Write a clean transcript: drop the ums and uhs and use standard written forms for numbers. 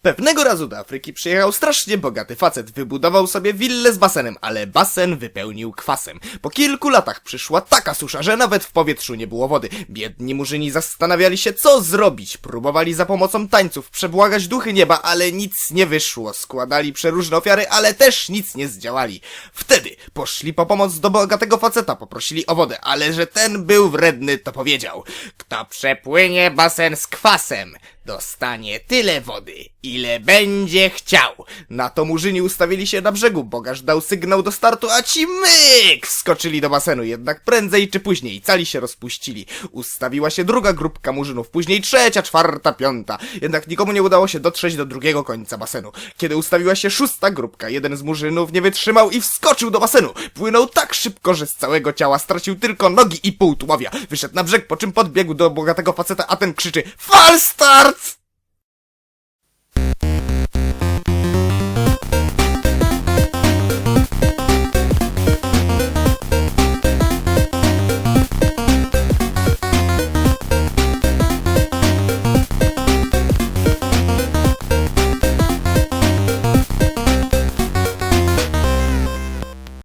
Pewnego razu do Afryki przyjechał strasznie bogaty facet. Wybudował sobie willę z basenem, ale basen wypełnił kwasem. Po kilku latach przyszła taka susza, że nawet w powietrzu nie było wody. Biedni murzyni zastanawiali się, co zrobić. Próbowali za pomocą tańców przebłagać duchy nieba, ale nic nie wyszło. Składali przeróżne ofiary, ale też nic nie zdziałali. Wtedy poszli po pomoc do bogatego faceta, poprosili o wodę, ale że ten był wredny, to powiedział: kto przepłynie basen z kwasem, dostanie tyle wody, ile będzie chciał. Na to murzyni ustawili się na brzegu, bogacz dał sygnał do startu, a ci myk skoczyli do basenu, jednak prędzej czy później cali się rozpuścili. Ustawiła się druga grupka murzynów, później trzecia, czwarta, piąta, jednak nikomu nie udało się dotrzeć do drugiego końca basenu. Kiedy ustawiła się szósta grupka, jeden z murzynów nie wytrzymał i wskoczył do basenu. Płynął tak szybko, że z całego ciała stracił tylko nogi i pół tułowia. Wyszedł na brzeg, po czym podbiegł do bogatego faceta, a ten krzyczy: Falstart!